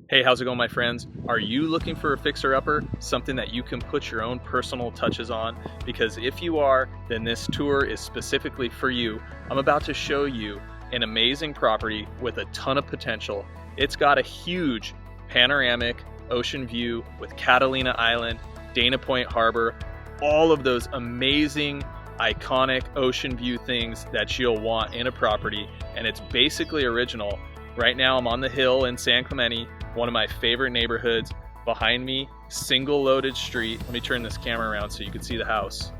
Hey, how's it going, my friends? Are you looking for a fixer-upper? Something that you can put your own personal touches on? Because if you are, then this tour is specifically for you. I'm about to show you an amazing property with a ton of potential. It's got a huge panoramic ocean view with Catalina Island, Dana Point Harbor, all of those amazing, iconic ocean view things that you'll want in a property, and it's basically original. Right now I'm on the hill in San Clemente, one of my favorite neighborhoods. Behind me, single loaded street. Let me turn this camera around so you can see the house.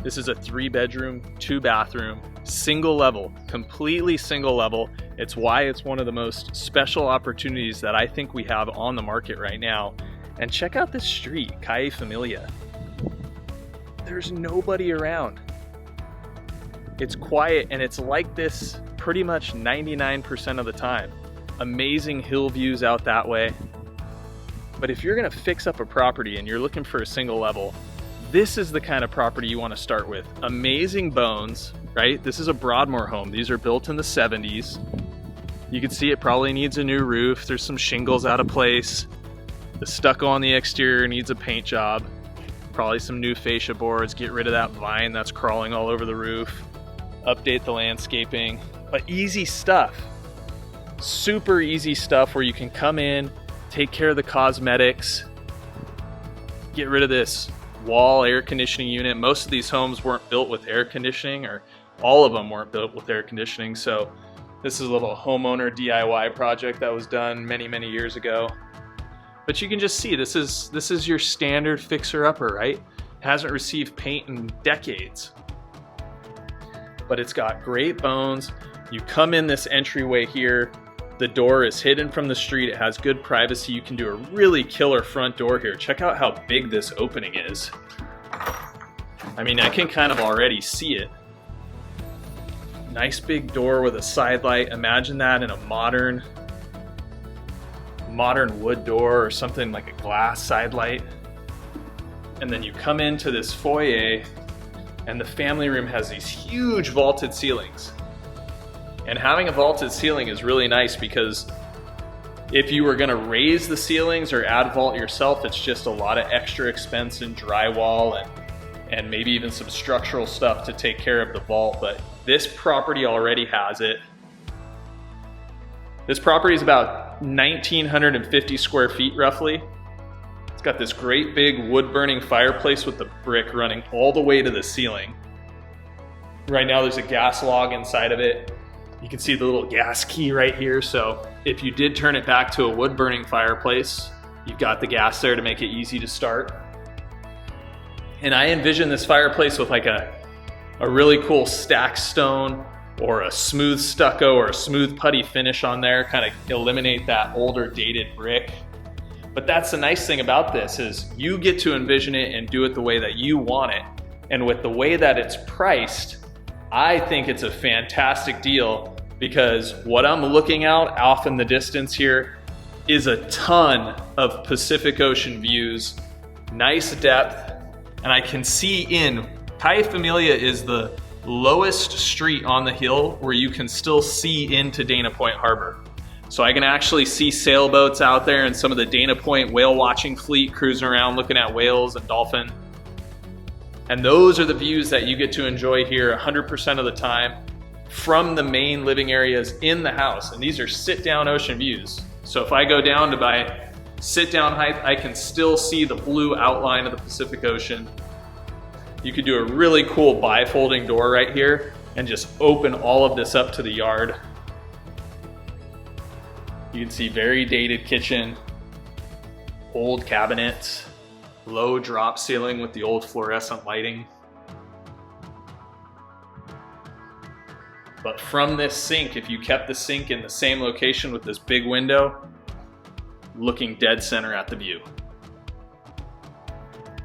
This is a 3-bedroom, 2-bathroom, single level, completely single level. It's why it's one of the most special opportunities that I think we have on the market right now. And check out this street, Calle Familia. There's nobody around. It's quiet, and it's like this pretty much 99% of the time. Amazing hill views out that way. But if you're gonna fix up a property and you're looking for a single level, this is the kind of property you wanna start with. Amazing bones, right? This is a Broadmoor home. These are built in the 70s. You can see it probably needs a new roof. There's some shingles out of place. The stucco on the exterior needs a paint job. Probably some new fascia boards. Get rid of that vine that's crawling all over the roof. Update the landscaping. But easy stuff, super easy stuff where you can come in, take care of the cosmetics, get rid of this wall air conditioning unit. Most of these homes weren't built with air conditioning, or all of them weren't built with air conditioning. So this is a little homeowner DIY project that was done many, many years ago. But you can just see this is your standard fixer-upper, right? Hasn't received paint in decades. But it's got great bones. You come in this entryway here, the door is hidden from the street, it has good privacy. You can do a really killer front door here. Check out how big this opening is. I mean, I can kind of already see it. Nice big door with a side light. Imagine that in a modern wood door or something like a glass side light. And then you come into this foyer, and the family room has these huge vaulted ceilings. And having a vaulted ceiling is really nice because if you were gonna raise the ceilings or add vault yourself, it's just a lot of extra expense in drywall and maybe even some structural stuff to take care of the vault. But this property already has it. This property is about 1,950 square feet roughly. It's got this great big wood burning fireplace with the brick running all the way to the ceiling. Right now there's a gas log inside of it. You can see the little gas key right here. So if you did turn it back to a wood burning fireplace, you've got the gas there to make it easy to start. And I envision this fireplace with like a really cool stack stone or a smooth stucco or a smooth putty finish on there, kind of eliminate that older dated brick. But that's the nice thing about this is you get to envision it and do it the way that you want it. And with the way that it's priced, I think it's a fantastic deal because what I'm looking out off in the distance here is a ton of Pacific Ocean views, nice depth, and I can see in. Calle Familia is the lowest street on the hill where you can still see into Dana Point Harbor. So I can actually see sailboats out there and some of the Dana Point whale watching fleet cruising around looking at whales and dolphin. And those are the views that you get to enjoy here 100% of the time from the main living areas in the house. And these are sit-down ocean views. So if I go down to my sit-down height, I can still see the blue outline of the Pacific Ocean. You could do a really cool bifolding door right here and just open all of this up to the yard. You can see very dated kitchen, old cabinets, low drop ceiling with the old fluorescent lighting. But from this sink, if you kept the sink in the same location with this big window, looking dead center at the view.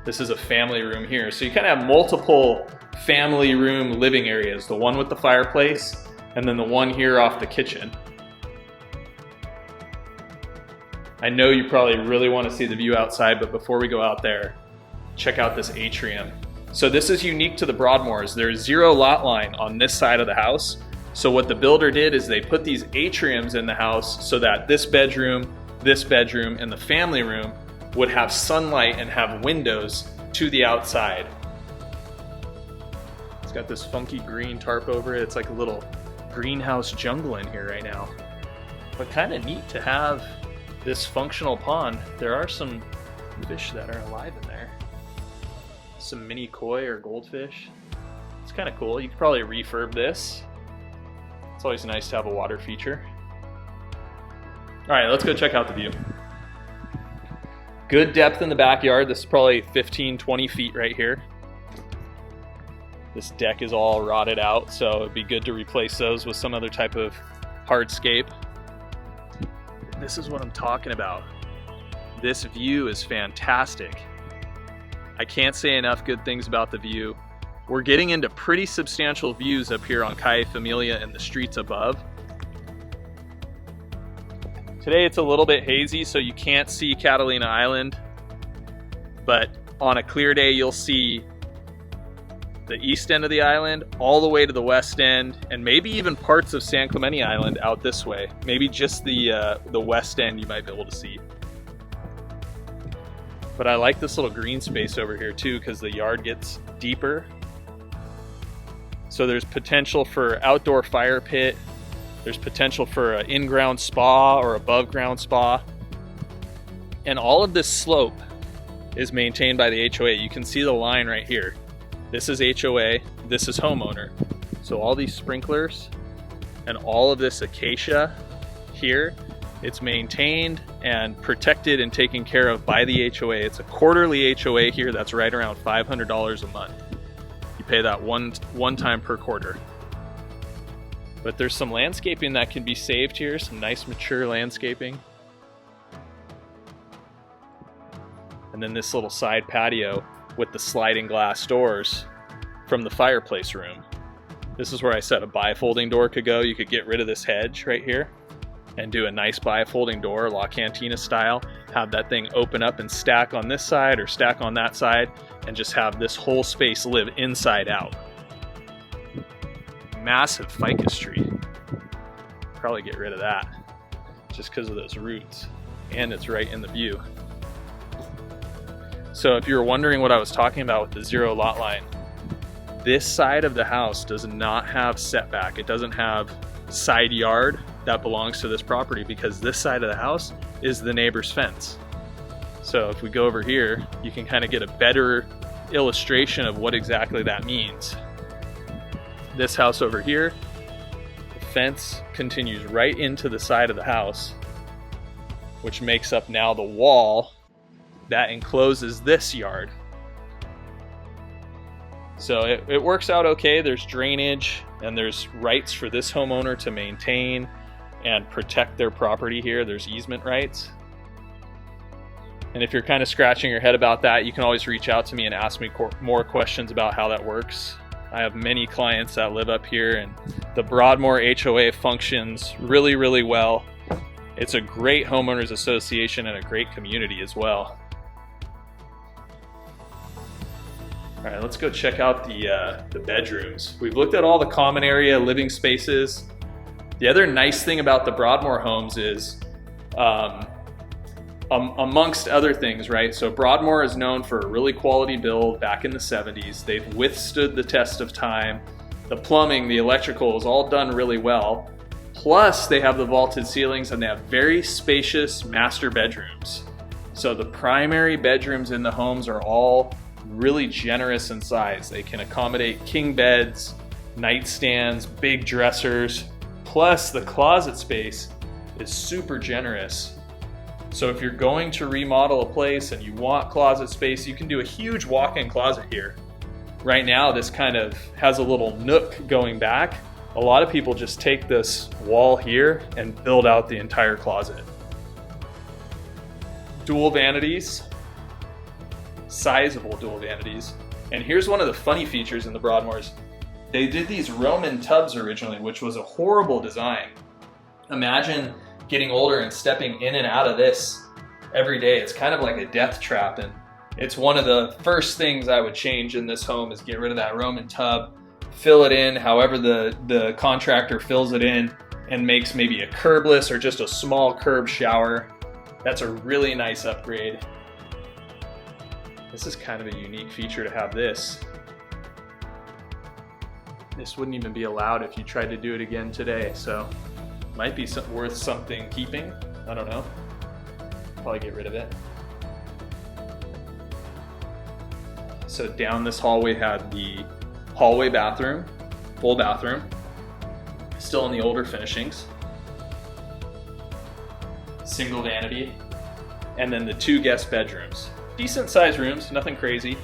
This is a family room here. So you kind of have multiple family room living areas. The one with the fireplace, and then the one here off the kitchen. I know you probably really want to see the view outside, but before we go out there, check out this atrium. So this is unique to the Broadmoors. There's zero lot line on this side of the house. So what the builder did is they put these atriums in the house so that this bedroom, and the family room would have sunlight and have windows to the outside. It's got this funky green tarp over it. It's like a little greenhouse jungle in here right now. But kind of neat to have this functional pond. There are some fish that are alive in there. Some mini koi or goldfish. It's kind of cool. You could probably refurb this. It's always nice to have a water feature. All right, let's go check out the view. Good depth in the backyard. This is probably 15, 20 feet right here. This deck is all rotted out, so it'd be good to replace those with some other type of hardscape. This is what I'm talking about. This view is fantastic. I can't say enough good things about the view. We're getting into pretty substantial views up here on Calle Familia and the streets above. Today it's a little bit hazy, so you can't see Catalina Island, but on a clear day you'll see the east end of the island all the way to the west end, and maybe even parts of San Clemente Island out this way. Maybe just the west end you might be able to see. But I like this little green space over here too, because the yard gets deeper. So there's potential for outdoor fire pit. There's potential for an in-ground spa or above ground spa. And all of this slope is maintained by the HOA. You can see the line right here. This is HOA, this is homeowner. So all these sprinklers and all of this acacia here, it's maintained and protected and taken care of by the HOA. It's a quarterly HOA here that's right around $500 a month. You pay that one time per quarter. But there's some landscaping that can be saved here, some nice mature landscaping. And then this little side patio with the sliding glass doors from the fireplace room. This is where I said a bifolding door could go. You could get rid of this hedge right here and do a nice bifolding door, La Cantina style, have that thing open up and stack on this side or stack on that side, and just have this whole space live inside out. Massive ficus tree. Probably get rid of that just because of those roots, and it's right in the view. So if you were wondering what I was talking about with the zero lot line, this side of the house does not have setback. It doesn't have side yard that belongs to this property, because this side of the house is the neighbor's fence. So if we go over here, you can kind of get a better illustration of what exactly that means. This house over here, the fence continues right into the side of the house, which makes up now the wall that encloses this yard. So it works out okay. There's drainage and there's rights for this homeowner to maintain and protect their property here. There's easement rights. And if you're kind of scratching your head about that, you can always reach out to me and ask me more questions about how that works. I have many clients that live up here, and the Broadmoor HOA functions really, really well. It's a great homeowners association and a great community as well. All right, let's go check out the bedrooms. We've looked at all the common area living spaces. The other nice thing about the Broadmoor homes is, amongst other things, right? So Broadmoor is known for a really quality build back in the 70s. They've withstood the test of time. The plumbing, the electrical is all done really well. Plus they have the vaulted ceilings and they have very spacious master bedrooms. So the primary bedrooms in the homes are all really generous in size. They can accommodate king beds, nightstands, big dressers, plus the closet space is super generous. So if you're going to remodel a place and you want closet space, you can do a huge walk-in closet here. Right now, this kind of has a little nook going back. A lot of people just take this wall here and build out the entire closet. Dual vanities, sizable dual vanities. And here's one of the funny features in the Broadmoors. They did these Roman tubs originally, which was a horrible design. Imagine getting older and stepping in and out of this every day. It's kind of like a death trap, and it's one of the first things I would change in this home is get rid of that Roman tub, fill it in however the contractor fills it in and makes maybe a curbless or just a small curb shower. That's a really nice upgrade. This is kind of a unique feature to have this. This wouldn't even be allowed if you tried to do it again today, so might be worth something keeping. I don't know. Probably get rid of it. So down this hallway had the hallway bathroom, full bathroom, still in the older finishings. Single vanity, and then the 2 guest bedrooms. Decent sized rooms, nothing crazy.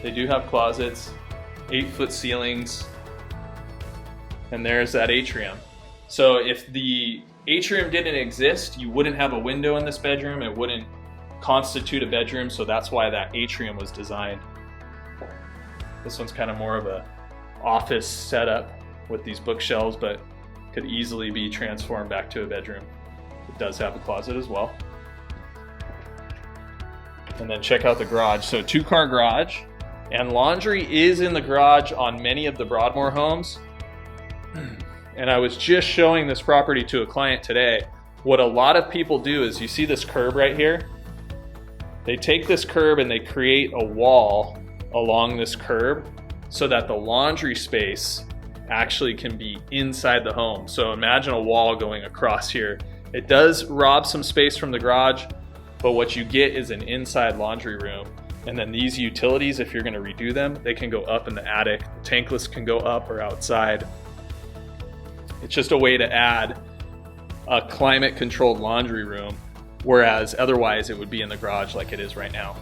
They do have closets, 8-foot ceilings, and there's that atrium. So if the atrium didn't exist, you wouldn't have a window in this bedroom, it wouldn't constitute a bedroom, so that's why that atrium was designed. This one's kind of more of a office setup with these bookshelves, but could easily be transformed back to a bedroom. It does have a closet as well. And then check out the garage. So 2-car garage, and laundry is in the garage on many of the Broadmoor homes. And I was just showing this property to a client today. What a lot of people do is, you see this curb right here? They take this curb and they create a wall along this curb so that the laundry space actually can be inside the home. So imagine a wall going across here. It does rob some space from the garage, but what you get is an inside laundry room. And then these utilities, if you're gonna redo them, they can go up in the attic. The tankless can go up or outside. It's just a way to add a climate controlled laundry room, whereas otherwise it would be in the garage like it is right now.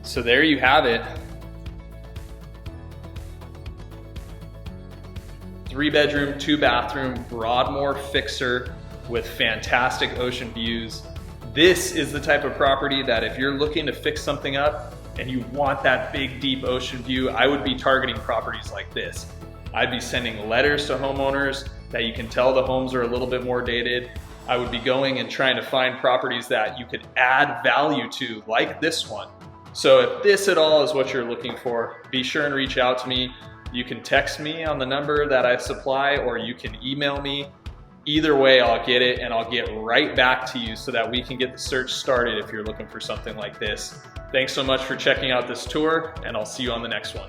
So there you have it. 3-bedroom, 2-bathroom, Broadmoor fixer with fantastic ocean views. This is the type of property that if you're looking to fix something up and you want that big, deep ocean view, I would be targeting properties like this. I'd be sending letters to homeowners that you can tell the homes are a little bit more dated. I would be going and trying to find properties that you could add value to, like this one. So if this at all is what you're looking for, be sure and reach out to me. You can text me on the number that I supply, or you can email me. Either way, I'll get it and I'll get right back to you so that we can get the search started if you're looking for something like this. Thanks so much for checking out this tour, and I'll see you on the next one.